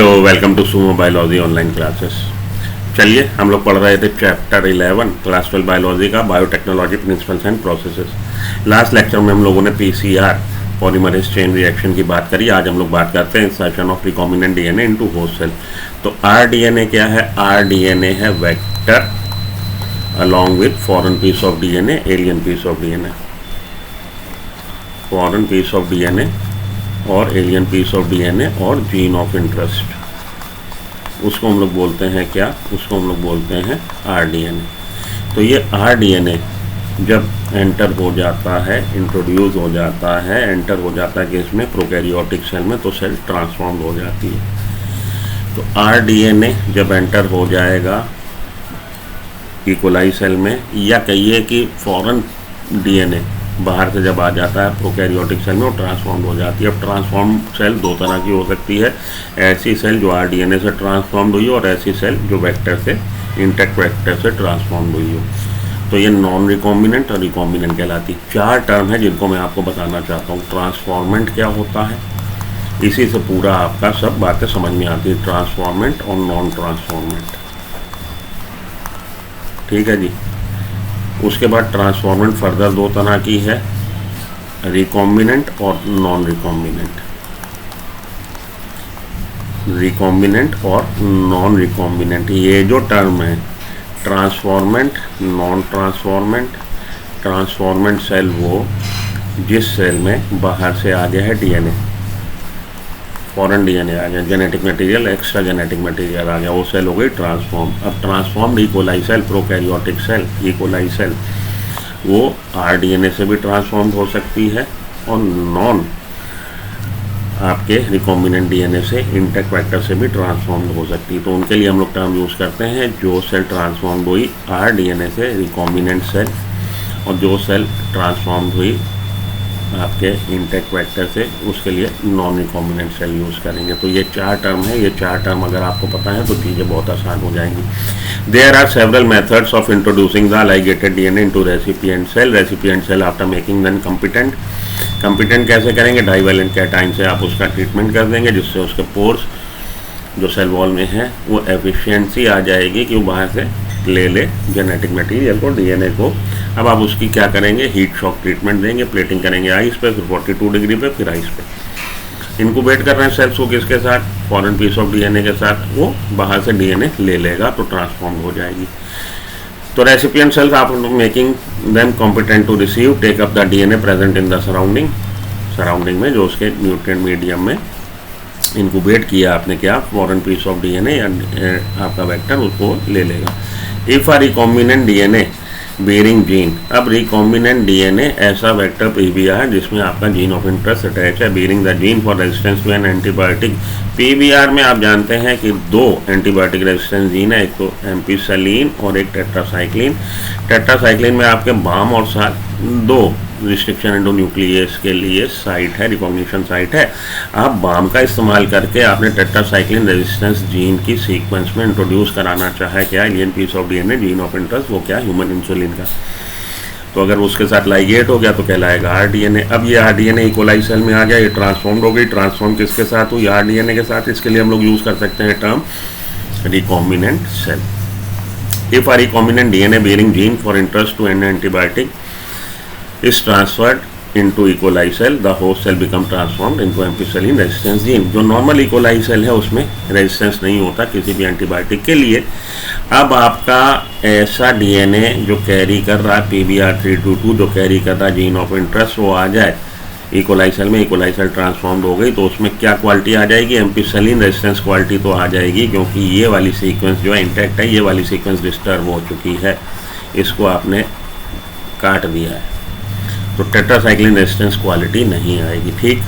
Hello, welcome to sumo biology online classes. चलिए, हम लोग पढ़ रहे थे चैप्टर 11 क्लास 12 बायोलॉजी का, biotechnology principles and processes. Last lecture में हम लोगों ने पीसीआर पॉलीमरेज चेन रिएक्शन की बात करी। आज हम लोग बात करते हैं insertion of recombinant DNA into host cell. तो आरडीएनए क्या है? आरडीएनए है vector along with foreign piece of DNA, alien piece of DNA, foreign piece of DNA और एलियन पीस ऑफ डीएनए और जीन ऑफ इंटरेस्ट। उसको हम लोग बोलते हैं क्या? उसको हम लोग बोलते हैं आरडीएनए। तो ये आरडीएनए जब एंटर हो जाता है, इंट्रोड्यूस हो जाता है, एंटर हो जाता है कि इसमें प्रोकैरियोटिक सेल में, तो सेल ट्रांसफॉर्म हो जाती है। तो आरडीएनए जब एंटर हो जाएगा इकोलाई सेल में, या कहिए कि फॉरेन डीएनए बाहर से जब आ जाता है प्रोकैरियोटिक सेल में, वो ट्रांसफॉर्म हो जाती है। अब ट्रांसफॉर्म सेल दो तरह की हो सकती है, ऐसी सेल जो आरडीएनए से ट्रांसफॉर्म हुई हो और ऐसी सेल जो वेक्टर से, इंटैक्ट वेक्टर से ट्रांसफॉर्म हुई हो। तो ये नॉन रिकॉम्बिनेंट और रिकॉम्बिनेंट कहलाती। चार टर्म है जिनको मैं आपको बताना चाहता हूँ। ट्रांसफॉर्मेंट क्या होता है, इसी से पूरा आपका सब बातें समझ में आती है, ट्रांसफॉर्मेंट और नॉन ट्रांसफॉर्मेंट। ठीक है जी। उसके बाद ट्रांसफॉर्मेंट फर्दर दो तरह की है, रिकॉम्बिनेंट और नॉन रिकॉम्बिनेंट। रिकॉम्बिनेंट और नॉन रिकॉम्बिनेंट, ये जो टर्म है, transformant, non transformant. Transformant cell वो जिस सेल में बाहर से आ गया है डीएनए, फॉरेन डीएनए आ गया, genetic material, extra genetic material आ गया, वो सेल हो गई ट्रांसफॉर्म। अब transform E coli cell, prokaryotic cell, E coli cell, वो आरडीएनए से भी ट्रांसफॉर्म हो सकती है और नॉन आपके रिकॉम्बिनेंट डीएनए से, इंटैक्ट वेक्टर से भी ट्रांसफॉर्म हो सकती है। तो उनके लिए हम लोग टर्म यूज़ करते हैं, जो सेल ट्रांसफॉर्म हुई आरडीएनए से, रिकॉम्बिनेंट सेल, और जो सेल ट्रांसफॉर्म हुई आपके इंटैक्ट वेक्टर से, उसके लिए नॉन रिकॉम्बिनेंट सेल यूज़ करेंगे। तो ये चार टर्म है। ये चार टर्म अगर आपको पता है तो चीज़ें बहुत आसान हो जाएंगी। There are several methods of introducing the ligated DNA into recipient cell. Recipient cell after making then competent. Competent कैसे करेंगे? डाइवेलेंट कैटाइन से आप उसका ट्रीटमेंट कर देंगे, जिससे उसके पोर्स जो सेल वॉल में है वो एफिशिएंसी आ जाएगी कि वो बाहर से ले ले जेनेटिक मटेरियल को, डीएनए को। अब आप उसकी क्या करेंगे? हीट शॉक ट्रीटमेंट देंगे, प्लेटिंग करेंगे आइस पे, फिर 42 डिग्री पे, फिर आइस पे। इनक्यूबेट कर रहे हैं सेल्स को किसके साथ? फॉरेन पीस ऑफ डीएनए के साथ। वो बाहर से डीएनए ले लेगा तो ट्रांसफॉर्म हो जाएगी। तो रेसिपिएंट सेल्स आप making them competent to receive take up the DNA present in the surrounding में, जो उसके न्यूट्रिएंट मीडियम में इनक्यूबेट किया आपने, क्या फॉरेन पीस ऑफ डीएनए या आपका वेक्टर, उसको ले लेगा। If a recombinant DNA bearing gene. अब रिकॉम्बिनेंट डीएनए ऐसा वेक्टर पीबीआर है जिसमें आपका जीन ऑफ इंटरेस्ट अटैच है, bearing the gene for resistance to an antibiotic. PBR में आप जानते हैं कि दो एंटीबायोटिक रेजिस्टेंस जीन है, एक तो एम्पिसिलिन और एक टेट्रासाइक्लिन। टेट्रासाइक्लिन में आपके बाम और साथ दो रिस्ट्रिक्शन एंडोन्यूक्लियस के लिए साइट है, रिकॉग्निशन साइट है। आप बाम का इस्तेमाल करके आपने टेट्रासाइक्लिन रेजिस्टेंस जीन की सीक्वेंस में इंट्रोड्यूस कराना चाहे, क्या alien piece of DNA, gene of interest, वो क्या ह्यूमन इंसुलिन का। तो अगर उसके साथ लाइगेट हो गया तो कहलाएगा आरडीएनए। अब ये आरडीएनए इकोलाई सेल में आ गया, ये ट्रांसफॉर्म हो गई। ट्रांसफॉर्म किसके साथ हुई? आरडीएनए के साथ। इसके लिए हम लोग यूज़ कर सकते हैं term recombinant cell. If a recombinant DNA bearing gene for interest to an antibiotic is transferred into E. coli cell, the host cell become transformed into ampicillin resistance gene। जो नॉर्मल E. coli सेल है उसमें resistance नहीं होता किसी भी antibiotic के लिए। अब आपका ऐसा डीएनए जो कैरी कर रहा है PBR322, जो कैरी कर रहा है जीन ऑफ इंटरेस्ट, वो आ जाए E. coli सेल में। E. coli सेल ट्रांसफॉर्म्ड हो गई तो उसमें क्या क्वालिटी आ जाएगी? एम्पिसिलिन रेजिस्टेंस क्वालिटी तो आ जाएगी, क्योंकि ये वाली सीक्वेंस जो है इंटैक्ट है, ये वाली सीक्वेंस डिस्टर्ब हो चुकी है, इसको आपने काट दिया है, तो टेट्रासाइक्लिन रेजिस्टेंस क्वालिटी नहीं आएगी। ठीक।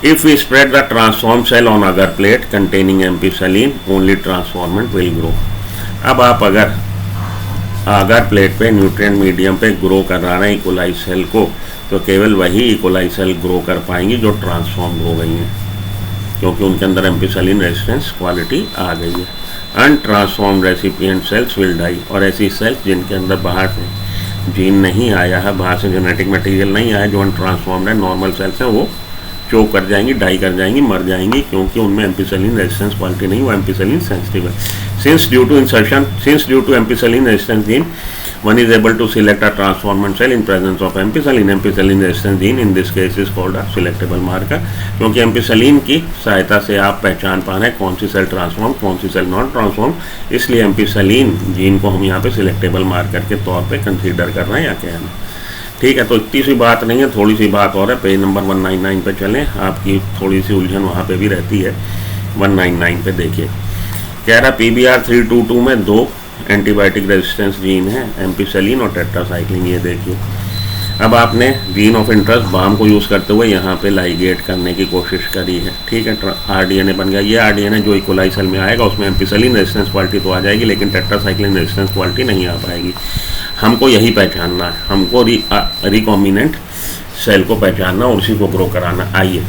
If we spread the transform cell on agar plate containing ampicillin, only transformant will grow. अब आप अगर अगर प्लेट पे न्यूट्रिएंट मीडियम पे ग्रो करा रहे हैं इकोलाई सेल को, तो केवल वही इकोलाई सेल ग्रो कर पाएंगी जो ट्रांसफॉर्म हो गई हैं, क्योंकि उनके अंदर एम्पिसिलिन रेजिस्टेंस क्वालिटी आ गई है। Untransformed recipient sales will die. और ऐसी सेल्स जिनके अंदर बाहर से जीन नहीं आया है, बाहर से जेनेटिक मटेरियल नहीं आया, जो अनट्रांसफॉर्म्ड है, नॉर्मल सेल्स हैं, वो चोक कर जाएंगी, डाई कर जाएंगी, मर जाएंगी, क्योंकि उनमें एम्पिसिलिन रेजिस्टेंस क्वालिटी नहीं, वो एम्पिसिलिन सेंसिटिव है. Since due to ampicillin resistance gene, one is able to select a transformant cell in presence of ampicillin. Ampicillin resistant gene in this case is called a selectable marker. क्योंकि ampicillin की सहायता से आप पहचान पा रहे हैं कौन सी सेल ट्रांसफॉर्म, कौन सी सेल नॉन ट्रांसफॉर्म, इसलिए एम्पिसिलिन जीन को हम यहाँ पे सिलेक्टेबल मार्कर के तौर पे कंसीडर कर रहे हैं या क्या है. ठीक है, तो इतनी सी बात नहीं है, थोड़ी सी बात और है. पेज नंबर 199 पे चलें, आपकी थोड़ी सी उलझन वहाँ पे भी रहती है. 199 पे देखिए, कह रहा PBR322 में 2 एंटीबायोटिक रेजिस्टेंस जीन है, एम्पिसिलिन और टेट्रासाइक्लिन. ये देखिए, अब आपने जीन ऑफ इंटरेस्ट बाम को यूज़ करते हुए यहाँ पे लाइगेट करने की कोशिश करी है. ठीक है, RDNA बन गया. ये RDNA जो इकोलाई सेल में आएगा उसमें एम्पिसिलिन रेजिस्टेंस क्वालिटी तो आ जाएगी, लेकिन टेट्रासाइक्लिन रेजिस्टेंस क्वालिटी नहीं आ पाएगी. हमको यही पहचानना है, हमको रिकॉम्बिनेंट सेल को पहचानना और उसी को ग्रो कराना. आइए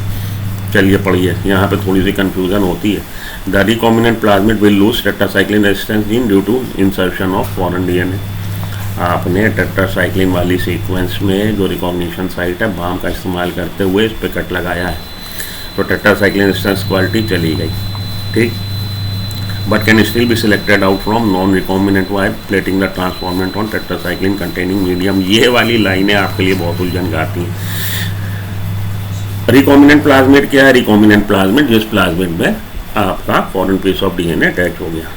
चलिए पढ़िए, यहाँ पे थोड़ी सी कन्फ्यूज़न होती है. The recombinant plasmid will lose tetracycline resistance gene due to insertion of foreign DNA. आपने टेट्रासाइक्लिन वाली सीक्वेंस में जो रिकॉग्निशन साइट है बाम का इस्तेमाल करते हुए इस पर कट लगाया है, तो टेट्रासाइक्लिन रेजिस्टेंस क्वालिटी चली गई. ठीक, but can still be selected out from non recombinant by plating the transformant on tetracycline containing medium. ये वाली लाइनें आपके लिए बहुत उलझन गाती हैं. रिकॉम्बिनेंट प्लाज्मिड क्या है? रिकॉम्बिनेंट प्लाज्मिड जिस प्लाज्मिड में आपका foreign piece of DNA attach हो गया.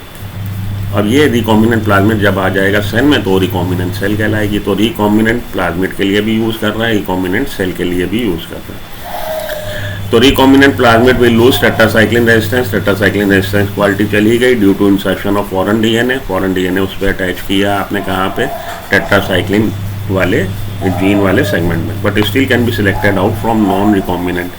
अब ये रिकॉम्बिनेंट प्लाज्मिड जब आ जाएगा सेल में तो रिकॉम्बिनेंट सेल कहलाएगी. तो रिकॉम्बिनेंट प्लाज्मिड के लिए भी यूज़ कर रहा है, रिकॉम्बिनेंट सेल के लिए भी यूज़ कर रहा है. तो recombinant plasmid will lose tetracycline resistance. Tetracycline resistance quality चली गई due to insertion of foreign DNA. Foreign DNA उस पर अटैच किया आपने कहाँ पे? टेट्रासाइक्लिन वाले जीन वाले सेगमेंट में. But still can be selected out from non recombinant.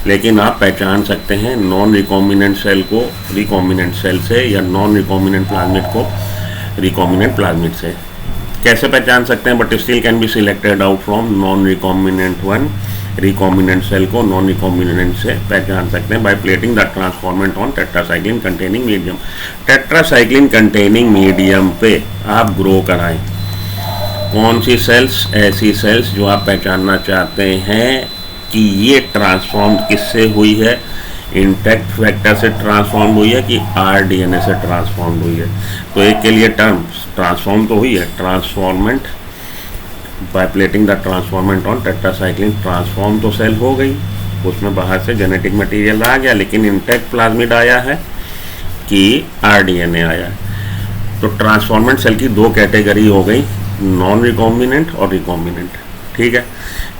लेकिन आप पहचान सकते हैं नॉन रिकॉम्बिनेंट सेल को रिकॉम्बिनेंट सेल से या नॉन रिकॉम्बिनेंट प्लाज्मिड को रिकॉम्बिनेंट प्लाज्मिड से. कैसे पहचान सकते हैं? But still can be selected out from non recombinant one. Recombinant cell को नॉन रिकॉम्बिनेंट से पहचान सकते हैं by plating the transformant on tetracycline containing medium. Tetracycline containing medium पे आप ग्रो कराएं. कौन सी सेल्स? ऐसी सेल्स जो आप पहचानना चाहते हैं कि ये ट्रांसफॉर्म किससे हुई है, इंटैक्ट फैक्टर से ट्रांसफॉर्म हुई है कि RDNA से ट्रांसफॉर्म हुई है. तो एक के लिए टर्म ट्रांसफॉर्म तो हुई है, transformant by plating the transformant on tetracycline. Transform तो सेल हो गई, उसमें बाहर से जेनेटिक मटेरियल आ गया, लेकिन इंटैक्ट प्लाज्मिड आया है कि RDNA आया है. तो ट्रांसफॉर्मेंट सेल की 2 कैटेगरी हो गई, नॉन रिकॉम्बिनेंट और रिकॉम्बिनेंट. ठीक है,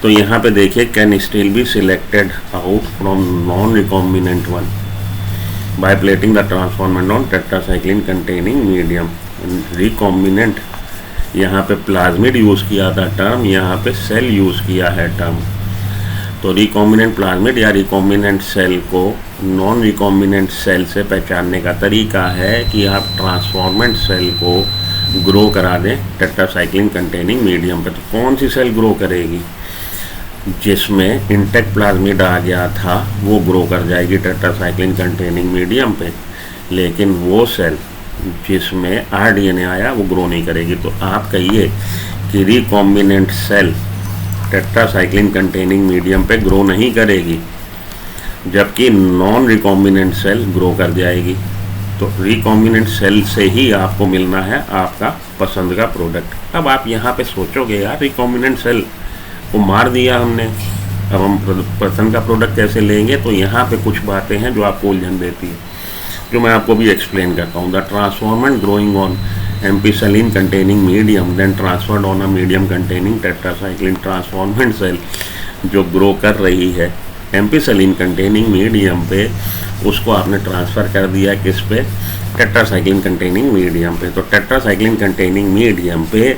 तो यहाँ पे देखिए, can still be selected out from non recombinant one by plating the transformant on tetracycline containing medium. Recombinant यहाँ पे प्लाज्मिड यूज़ किया था टर्म, यहाँ पे सेल यूज़ किया है टर्म. तो रिकॉम्बिनेंट प्लाज्मिड या रिकॉम्बिनेंट सेल को नॉन रिकॉम्बिनेंट सेल से पहचानने का तरीका है कि आप ट्रांसफॉर्मेंट सेल को ग्रो करा दें टेट्रासाइक्लिन कंटेनिंग मीडियम पे. तो कौन सी सेल ग्रो करेगी? जिसमें इंटैक्ट प्लाज्मिड आ गया था वो ग्रो कर जाएगी टेट्रासाइक्लिन कंटेनिंग मीडियम पे, लेकिन वो सेल जिसमें RDNA आया वो ग्रो नहीं करेगी. तो आप कहिए कि recombinant cell tetracycline containing medium पे ग्रो नहीं करेगी, जबकि नॉन रिकॉम्बिनेंट सेल ग्रो कर जाएगी. तो रिकॉम्बिनेंट सेल से ही आपको मिलना है आपका पसंद का प्रोडक्ट. अब आप यहाँ पे सोचोगे यार रिकॉम्बिनेंट सेल को मार दिया हमने, अब हम पसंद का प्रोडक्ट कैसे लेंगे? तो यहाँ पे कुछ बातें हैं जो आपको उलझन देती है, जो मैं आपको भी एक्सप्लेन करता हूँ. The transformant growing on ampicillin containing medium then transferred on a medium containing tetracycline. Transformant cell जो ग्रो कर रही है एम्पिसिलिन कंटेनिंग मीडियम पे, उसको आपने ट्रांसफ़र कर दिया किस पे? टेट्रासाइक्लिन कंटेनिंग मीडियम पे. तो टेट्रासाइक्लिन कंटेनिंग मीडियम पे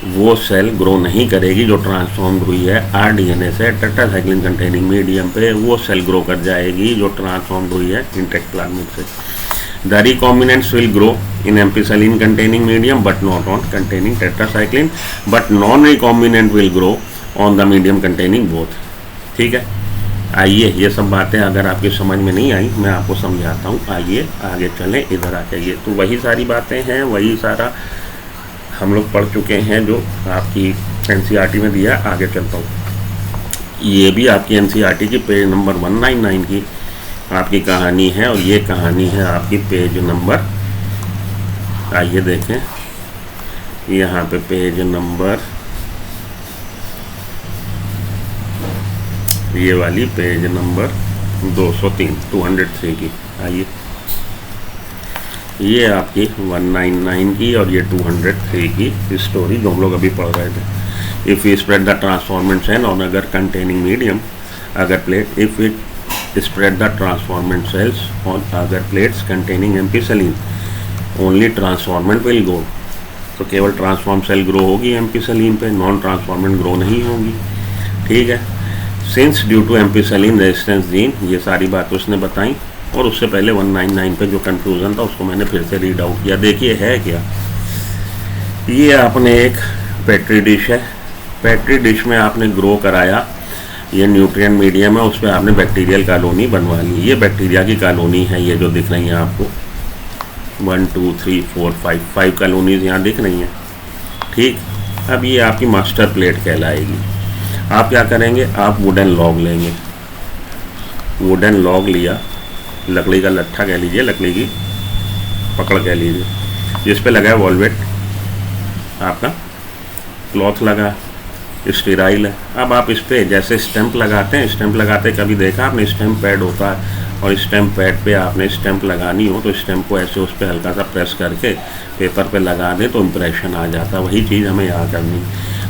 वो सेल ग्रो नहीं करेगी जो ट्रांसफॉर्म हुई है RDNA से. टेट्रासाइक्लिन कंटेनिंग मीडियम पे वो सेल ग्रो कर जाएगी जो ट्रांसफॉर्म हुई है इंटैक्ट प्लाज्मिड से. The recombinants will grow in ampicillin containing medium but not on containing tetracycline, but non recombinant will grow on the medium containing both. ठीक है, आइए ये सब बातें अगर आपकी समझ में नहीं आई मैं आपको समझाता हूँ. आइए आगे चलें, इधर आ जाइए. तो वही सारी बातें हैं, वही सारा हम लोग पढ़ चुके हैं जो आपकी NCERT में दिया. आगे चलता हूँ. ये भी आपकी एनसीईआरटी की पेज नंबर 199 की आपकी कहानी है, और ये कहानी है आपकी पेज नंबर, आइए देखें यहाँ पे पेज नंबर, ये वाली पेज नंबर 203 की। आइए, ये आपकी 199 की और ये 203 की स्टोरी जो हम लोग अभी पढ़ रहे थे। If you spread the transformant cell on agar containing medium agar plate, if it spread the transformant cells on agar plates containing ampicillin only transformant will grow. तो केवल ट्रांसफॉर्म सेल ग्रो होगी एम्पिसलीन पे, नॉन ट्रांसफॉर्मेंट ग्रो नहीं होगी। ठीक है, since due to ampicillin resistance gene, ये सारी बात उसने बताई। और उससे पहले 199 पे जो कंफ्यूजन था उसको मैंने फिर से रीड आउट किया। देखिए है क्या, ये आपने एक पेट्री डिश है, पेट्री डिश में आपने ग्रो कराया, ये न्यूट्रिएंट मीडियम है, उस पर आपने बैक्टीरियल कॉलोनी बनवा ली। ये बैक्टीरिया की कॉलोनी है, ये जो दिख रही है आपको 1 2 3 4 5 कॉलोनीज यहाँ दिख रही हैं। ठीक, अब ये आपकी मास्टर प्लेट कहलाएगी। आप क्या करेंगे, आप वुडन लॉग लेंगे, वुडन लॉग लिया, लकड़ी का लट्ठा कह लीजिए, लकड़ी की पकड़ कह लीजिए, जिस पे लगा है वॉल्वेट, आपका क्लॉथ लगा, स्टीराइल है। अब आप इस पर जैसे स्टैंप लगाते हैं, स्टैंप लगाते कभी देखा आपने, स्टैंप पैड होता है, और स्टैंप पैड पे आपने स्टैंप लगानी हो तो स्टैंप को ऐसे उस पर हल्का सा प्रेस करके पेपर पे लगा दें तो इम्प्रेशन आ जाता है। वही चीज़ हमें यहाँ करनी।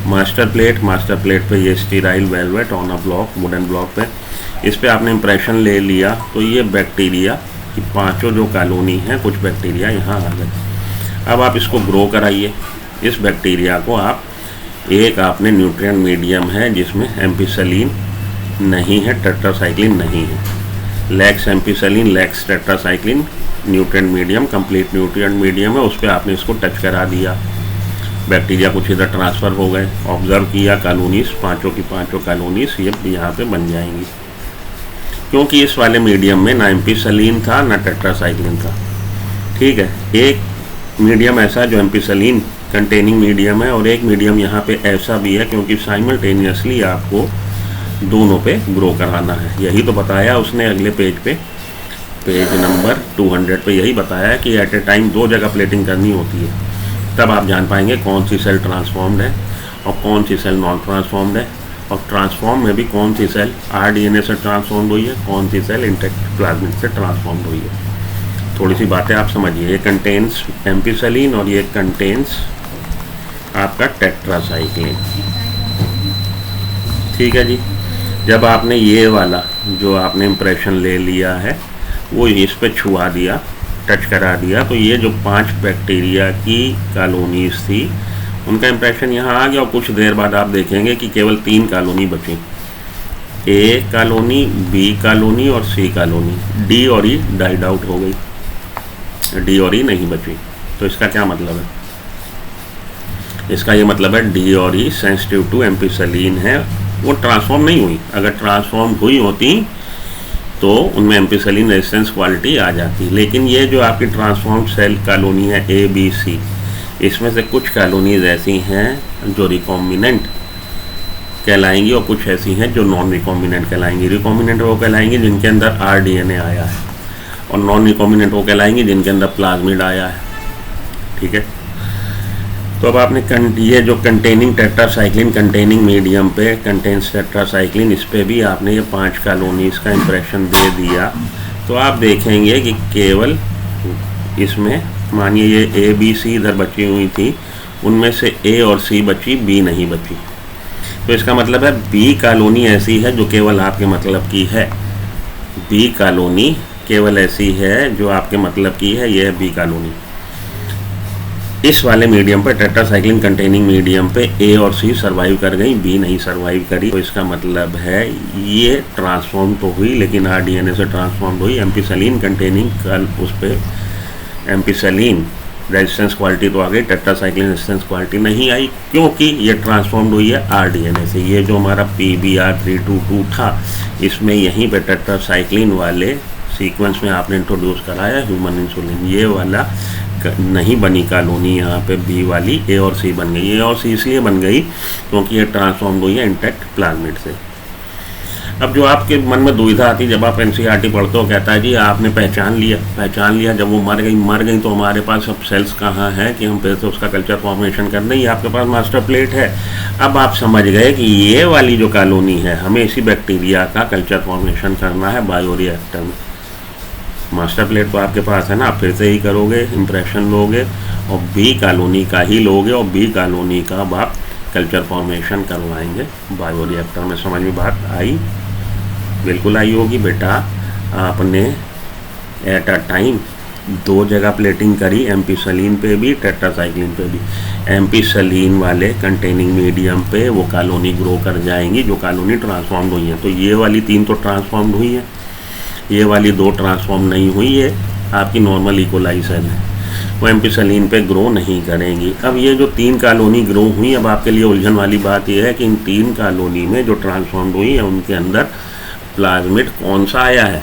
मास्टर प्लेट पे ये sterile velvet on a block, wooden block पे, इस पे आपने इम्प्रेशन ले लिया तो ये बैक्टीरिया की पांचों जो कॉलोनी है, कुछ बैक्टीरिया यहाँ आ गए। अब आप इसको ग्रो कराइए। इस बैक्टीरिया को आप, एक आपने न्यूट्रिएंट मीडियम है जिसमें एम्पिसलीन नहीं है, टेट्रासाइक्लिन नहीं है, lacks ampicillin lacks tetracycline, nutrient medium complete nutrient medium है, उस पर आपने इसको टच करा दिया, बैक्टीरिया कुछ इधर ट्रांसफ़र हो गए, ऑब्जर्व किया कॉलोनीज, पांचों की पांचों कॉलोनीज ये यहाँ पे बन जाएंगी, क्योंकि इस वाले मीडियम में ना एम्पिसलीन था ना टेट्रासाइक्लिन था। ठीक है, एक मीडियम ऐसा जो एम्पिसलीन कंटेनिंग मीडियम है, और एक मीडियम यहाँ पे ऐसा भी है क्योंकि साइमल्टेनियसली आपको दोनों पे ग्रो कराना है। यही तो बताया उसने अगले पेज पे, पेज नंबर 200 पे यही बताया कि एट ए टाइम 2 जगह प्लेटिंग करनी होती है, तब आप जान पाएंगे कौन सी सेल ट्रांसफॉर्म्ड है और कौन सी सेल नॉन ट्रांसफॉर्म्ड है, और ट्रांसफॉर्म में भी कौन सी सेल आरडीएनए से ट्रांसफॉर्म्ड हुई है, कौन सी सेल इंटैक्ट प्लाज्मिड से ट्रांसफॉर्म्ड हुई है। थोड़ी सी बातें आप समझिए, ये कंटेन्स एम्पिसलीन और ये कंटेन्स आपका टेट्रासाइक्लिन। ठीक है जी, जब आपने ये वाला जो आपने इम्प्रेशन ले लिया है वो इस पे छुआ दिया, टच करा दिया, तो ये जो 5 बैक्टीरिया की कॉलोनीज थी उनका इम्प्रेशन यहाँ आ गया, और कुछ देर बाद आप देखेंगे कि केवल 3 कॉलोनी बची, ए कॉलोनी, बी कॉलोनी और सी कॉलोनी। डी और ई डाइड आउट हो गई, डी और ई नहीं बची। तो इसका क्या मतलब है, इसका ये मतलब है डी और ई सेंसिटिव टू एम्पिसलीन है, वो ट्रांसफॉर्म नहीं हुई। अगर ट्रांसफॉर्म हुई होती तो उनमें एम्पिसलीन रेजिस्टेंस क्वालिटी आ जाती, लेकिन ये जो आपकी ट्रांसफॉर्म सेल कॉलोनी है ए बी सी, इसमें से कुछ कॉलोनीज ऐसी हैं जो रिकॉम्बिनेंट कहलाएंगी और कुछ ऐसी हैं जो नॉन रिकॉम्बिनेंट कहलाएंगी। रिकॉम्बिनेंट वो कहलाएंगी जिनके अंदर आरडीएनए आया है, और नॉन रिकॉम्बिनेंट वो कहलाएंगी जिनके अंदर प्लाज्मिड आया है। ठीक है, तो अब आपने ये जो कंटेनिंग टेट्रासाइक्लिन कंटेनिंग मीडियम पे कंटेन्स टेट्रासाइक्लिन, इस पे भी आपने ये 5 कॉलोनीज का इंप्रेशन दे दिया, तो आप देखेंगे कि केवल इसमें मानिए ये ए बी सी इधर बची हुई थी, उनमें से ए और सी बची, बी नहीं बची। तो इसका मतलब है बी कॉलोनी ऐसी है जो केवल आपके मतलब की है, बी कॉलोनी केवल ऐसी है जो आपके मतलब की है, यह बी कॉलोनी। इस वाले मीडियम पर टेट्रासाइक्लिन कंटेनिंग मीडियम पे ए और सी सर्वाइव कर गई, बी नहीं सर्वाइव करी। तो इसका मतलब है ये ट्रांसफॉर्म तो हुई लेकिन आरडीएनए से ट्रांसफॉर्म हुई। एम्पिसलीन कंटेनिंग कल उस पर एम्पिसलीन रेजिस्टेंस क्वालिटी तो आ गई, टेट्रासाइक्लिन रेजिस्टेंस क्वालिटी नहीं आई क्योंकि ये ट्रांसफॉर्म्ड हुई है आरडीएनए से। ये जो हमारा PBr322 था, इसमें यहीं पे टेट्रासाइक्लिन वाले सीक्वेंस में आपने इंट्रोड्यूस कराया ह्यूमन इंसुलिन। ये वाला नहीं बनी कॉलोनी, यहाँ पे बी वाली ए और सी बन गई। ए और सी इसलिए बन गई क्योंकि ये ट्रांसफॉर्म हुई है इंटैक्ट प्लाज्मिड से। अब जो आपके मन में दुविधा आती है जब आप एनसीईआरटी पढ़ते हो, कहता है जी आपने पहचान लिया, जब वो मर गई तो हमारे पास अब सेल्स कहाँ हैं कि हम फिर से उसका कल्चर फॉर्मेशन कर दें। ये आपके पास मास्टर प्लेट है। अब आप समझ गए कि ये वाली जो कॉलोनी है हमें इसी बैक्टीरिया का कल्चर फॉर्मेशन करना है बायोरिएक्टर में। मास्टर प्लेट तो आपके पास है ना, आप फिर से ही करोगे, इम्प्रेशन लोगे और बी कॉलोनी का ही लोगे और बी कॉलोनी का अब आप कल्चर फॉर्मेशन करवाएंगे बायोरिएक्टर में। समझ में बात आई? बिल्कुल आई होगी बेटा। आपने एट अ टाइम 2 जगह प्लेटिंग करी, एम्पिसलीन पे भी, टेट्रासाइक्लिन पे भी। एम्पिसलीन वाले कंटेनिंग मीडियम पे वो कॉलोनी ग्रो कर जाएंगी जो कॉलोनी ट्रांसफॉर्म्ड हुई है। तो ये वाली 3 तो ट्रांसफॉर्म्ड हुई है, ये वाली 2 ट्रांसफॉर्म नहीं हुई है, आपकी नॉर्मल इकोलाई सेल है, वो एम्पिसलीन पे ग्रो नहीं करेंगी। अब ये जो 3 कॉलोनी ग्रो हुई, अब आपके लिए उलझन वाली बात यह है कि इन 3 कॉलोनी में जो ट्रांसफॉर्म्ड हुई है उनके अंदर प्लाज्मिड कौन सा आया है,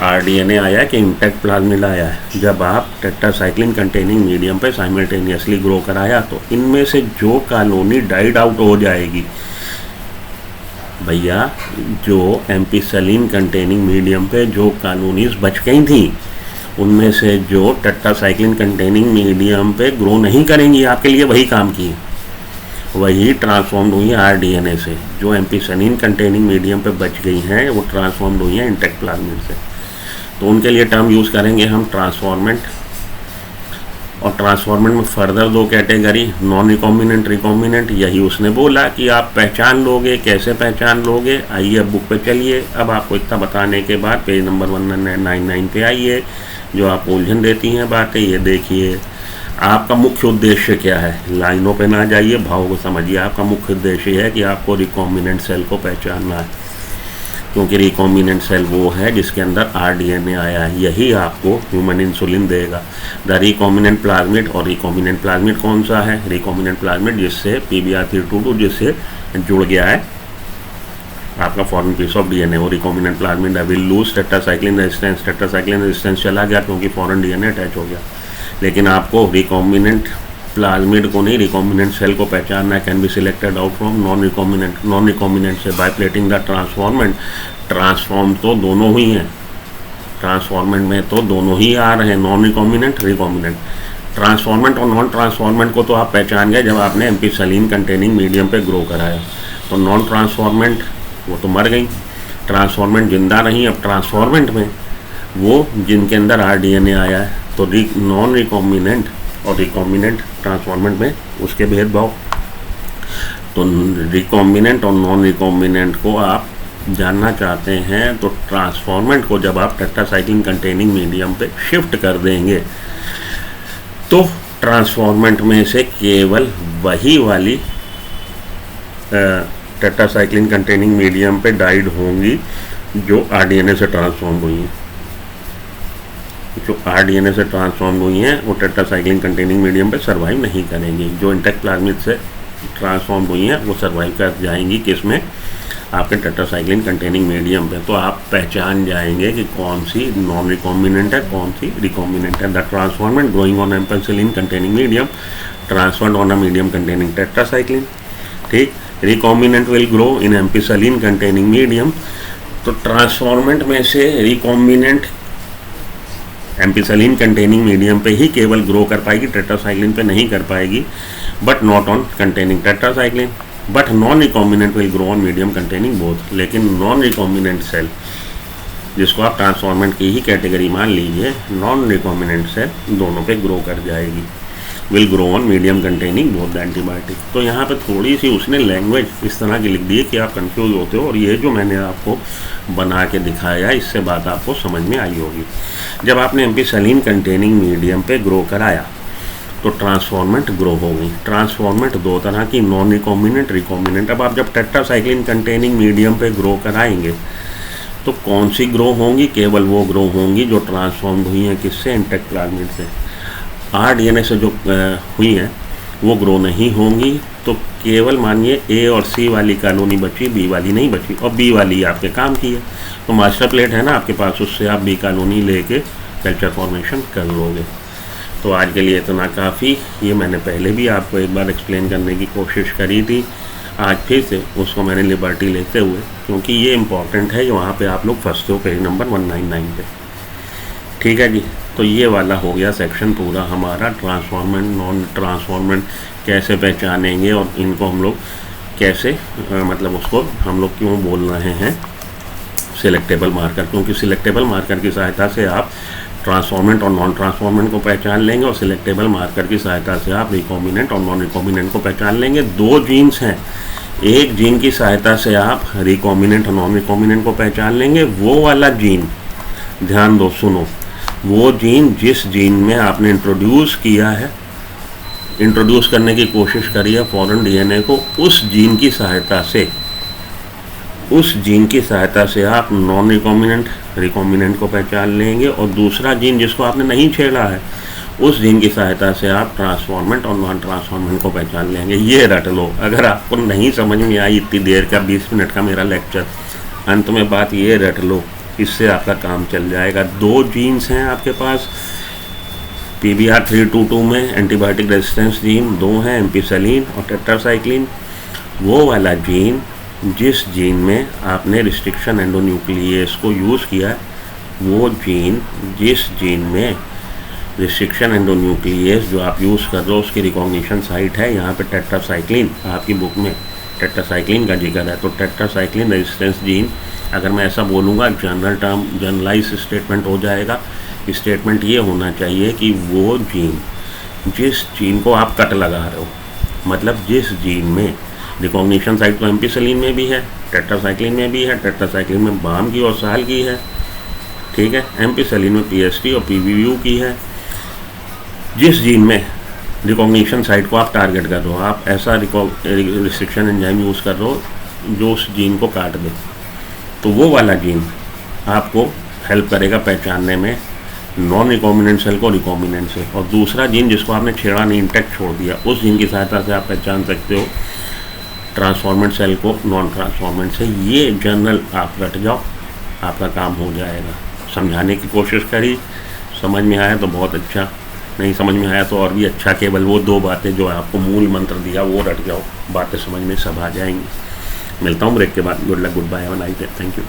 आरडीएनए आया है कि इंटैक्ट प्लाज्मिड आया है। जब आप टेट्रासाइक्लिन कंटेनिंग मीडियम पे साइमल्टेनियसली ग्रो कराया तो इनमें से जो कॉलोनी डाइड आउट हो जाएगी भैया, जो एम्पिसलीन कंटेनिंग मीडियम पे जो कॉलोनीज बच गई थी उनमें से जो टेट्रासाइक्लिन कंटेनिंग मीडियम पे ग्रो नहीं करेंगी, आपके लिए वही काम की, वही ट्रांसफॉर्म्ड हुई है आरडीएनए से। जो एम्पिसलीन कंटेनिंग मीडियम पे बच गई हैं वो ट्रांसफॉर्म्ड हुई हैं इंटैक्ट प्लाज्मिड से। तो उनके लिए टर्म यूज़ करेंगे हम ट्रांसफॉर्मेंट। और ट्रांसफॉर्मेंट में further 2 category, non recombinant, recombinant. यही उसने बोला कि आप पहचान लोगे, कैसे पहचान लोगे। आइए अब बुक पे चलिए। अब आपको इतना बताने के बाद पेज नंबर 199 पे आइए, जो आपको उलझन देती हैं बातें, ये देखिए। आपका मुख्य उद्देश्य क्या है, लाइनों पे ना जाइए, भाव को समझिए। आपका मुख्य उद्देश्य है कि आपको रिकॉम्बिनेंट सेल को पहचानना है, क्योंकि रिकॉम्बिनेंट सेल वो है जिसके अंदर आरडीएनए आया है, यही आपको ह्यूमन इंसुलिन देगा। द रिकॉम्बिनेंट प्लाज्मिड, और रिकॉम्बिनेंट प्लाज्मिड कौन सा है, रिकॉम्बिनेंट प्लाज्मिड जिससे PBR322 जिससे जुड़ गया है आपका फॉरेन पीस ऑफ डीएनए, वो रिकॉम्बिनेंट प्लाज्मिड है। Will lose tetracycline resistance, tetracycline resistance चला गया क्योंकि फॉरेन डीएनए अटैच हो गया। लेकिन आपको रिकॉम्बिनेंट प्लाज्मिड को नहीं, रिकॉम्बिनेंट सेल को पहचानना है। Can be selected out from non recombinant से by plating the transformant. Transform तो दोनों ही हैं, ट्रांसफॉर्मेंट में तो दोनों ही आ रहे हैं, नॉन रिकॉम्बिनेंट, रिकॉम्बिनेंट। ट्रांसफॉर्मेंट और नॉन ट्रांसफॉर्मेंट को तो आप पहचान गए जब आपने एम्पिसलीन कंटेनिंग मीडियम पे ग्रो कराया। तो नॉन ट्रांसफॉर्मेंट वो तो मर गई, ट्रांसफॉर्मेंट जिंदा रही। अब ट्रांसफॉर्मेंट में वो जिनके अंदर आरडीएनए आया है, तो नॉन रिकॉम्बिनेंट और रिकॉम्बिनेंट ट्रांसफॉर्मेंट में उसके भेदभाव। तो रिकॉम्बिनेंट और नॉन रिकॉम्बिनेंट को आप जानना चाहते हैं तो ट्रांसफॉर्मेंट को जब आप टेट्रासाइक्लिन कंटेनिंग मीडियम पे शिफ्ट कर देंगे तो ट्रांसफॉर्मेंट में से केवल वही वाली टेट्रासाइक्लिन कंटेनिंग मीडियम पे डाइड होंगी जो आरडीएनए से ट्रांसफॉर्म हुई हैं। जो आरडीएनए से ट्रांसफॉर्म हुई हैं वो टेट्रासाइक्लिन कंटेनिंग मीडियम पे सर्वाइव नहीं करेंगी। जो इंटैक्ट प्लाज्मिड से ट्रांसफॉर्म हुई हैं वो सर्वाइव कर जाएंगी किसमें, आपके टेट्रासाइक्लिन कंटेनिंग मीडियम पे। तो आप पहचान जाएंगे कि कौन सी नॉन रिकॉम्बिनेंट है, कौन सी रिकॉम्बिनेंट है। The transformant growing on ampicillin containing medium transferred on a medium containing tetracycline. ठीक, recombinant will grow in ampicillin containing medium. तो ट्रांसफॉर्मेंट में से रिकॉम्बिनेंट एम्पिसिलिन कंटेनिंग मीडियम पे ही केवल ग्रो कर पाएगी, टेट्रासाइक्लिन पे नहीं कर पाएगी, but not on containing tetracycline. But non recombinant will grow on medium containing both. लेकिन नॉन रिकॉम्बिनेंट सेल जिसको आप ट्रांसफॉर्मेंट की ही कैटेगरी मान लीजिए, नॉन रिकॉम्बिनेंट सेल दोनों पे ग्रो कर जाएगी, will grow on medium containing both the antibiotic. तो यहाँ पे थोड़ी सी उसने लैंग्वेज इस तरह की लिख दी है कि आप कंफ्यूज होते हो, और ये जो मैंने आपको बना के दिखाया इससे बात आपको समझ में आई होगी। जब आपने एम्पिसिलिन कंटेनिंग मीडियम पे ग्रो कराया तो ट्रांसफॉर्मेंट ग्रो हो गई। ट्रांसफॉर्मेंट 2 तरह की, नॉन रिकॉम्बिनेंट, रिकॉम्बिनेंट। अब आप जब टेट्रासाइक्लिन कंटेनिंग मीडियम पे ग्रो कराएंगे तो कौन सी ग्रो होंगी, केवल वो ग्रो होंगी जो ट्रांसफॉर्म हुई हैं किससे, इंटैक्ट प्लाज्मिड से। आरडीएनए से जो हुई हैं वो ग्रो नहीं होंगी। तो केवल मानिए ए और सी वाली कॉलोनी बची, बी वाली नहीं बची, और बी वाली आपके काम की है। तो मास्टर प्लेट है ना आपके पास, उससे आप बी कॉलोनी लेके कल्चर फॉर्मेशन कर लोगे। तो आज के लिए इतना काफ़ी। ये मैंने पहले भी आपको एक बार एक्सप्लेन करने की कोशिश करी थी, आज फिर से उसको मैंने लिबर्टी लेते हुए, क्योंकि ये इम्पॉर्टेंट है, वहाँ पे आप लोग फंसते हो पेज नंबर 199 पे। ठीक है जी, तो ये वाला हो गया सेक्शन पूरा हमारा, ट्रांसफॉर्मेंट नॉन ट्रांसफॉर्मेंट कैसे पहचानेंगे और इनको हम लोग कैसे मतलब उसको हम लोग क्यों बोल रहे हैं सिलेक्टेबल मार्कर, क्योंकि सिलेक्टेबल मार्कर की सहायता से आप ट्रांसफॉर्मेंट और नॉन ट्रांसफॉर्मेंट को पहचान लेंगे और सिलेक्टेबल मार्कर की सहायता से आप रिकॉम्बिनेंट और नॉन रिकॉम्बिनेंट को पहचान लेंगे। दो जीन्स हैं, एक जीन की सहायता से आप रिकॉम्बिनेंट और नॉन रिकॉम्बिनेंट को पहचान लेंगे। वो वाला जीन, ध्यान दो, सुनो, वो जीन जिस जीन में आपने इंट्रोड्यूस किया है, इंट्रोड्यूस करने की कोशिश करी है फॉरेन डीएनए को, उस जीन की सहायता से आप नॉन रिकॉम्बिनेंट रिकॉम्बिनेंट को पहचान लेंगे, और दूसरा जीन जिसको आपने नहीं छेड़ा है उस जीन की सहायता से आप ट्रांसफॉर्मेंट और नॉन ट्रांसफॉर्मेंट को पहचान लेंगे। ये रट लो। अगर आपको नहीं समझ में आई इतनी देर का 20 मिनट का मेरा लेक्चर, अंत में बात ये रट लो, इससे आपका काम चल जाएगा। दो जीन्स हैं आपके पास, PBR322 में एंटीबायोटिक रेजिस्टेंस जीन दो हैं, एम्पिसिलिन और टेट्रासाइक्लिन। वो वाला जीन जिस जीन में आपने रिस्ट्रिक्शन एंडोन्यूक्लियस को यूज़ किया, वो जीन जिस जीन में रिस्ट्रिक्शन एंडोन्यूक्लियस जो आप यूज़ कर रहे हो उसकी रिकॉग्निशन साइट है यहाँ पे टेट्रासाइक्लिन, आपकी बुक में टेट्रासाइक्लिन का जिक्र है, तो टेट्रासाइक्लिन रेजिस्टेंस जीन, अगर मैं ऐसा बोलूँगा जनरल टर्म, जनरलाइज स्टेटमेंट हो जाएगा। स्टेटमेंट ये होना चाहिए कि वो जीन जिस जीन को आप कट लगा रहे हो, मतलब जिस जीन में रिकॉग्निशन साइट तो एम्पिसिलिन में भी है, टेट्रासाइक्लिन में भी है, टेट्रासाइक्लिन में बाम की और साल की है, ठीक है, एम्पिसिलिन में PST और PBU की है। जिस जीन में रिकॉग्निशन साइट को आप टारगेट कर रहे हो, आप ऐसा रिस्ट्रिक्शन एंजाइम यूज़ कर रहे हो जो उस जीन को काट दे, तो वो वाला जीन आपको हेल्प करेगा पहचानने में नॉन रिकॉम्बिनेंट सेल को रिकॉम्बिनेंट से, और दूसरा जीन जिसको आपने छेड़ा नहीं, इंटैक्ट छोड़ दिया, उस जीन की सहायता से आप पहचान सकते हो ट्रांसफॉर्मेंट सेल को नॉन ट्रांसफॉर्मेंट से। ये जनरल आप रट जाओ, आपका काम हो जाएगा। समझाने की कोशिश करी, समझ में आया तो बहुत अच्छा, नहीं समझ में आया तो और भी अच्छा। केवल वो दो बातें जो आपको मूल मंत्र दिया वो रट जाओ, बातें समझ में सब आ जाएंगी। मिलता हूँ ब्रेक के बाद। Good luck, goodbye, have a nice day, thank you.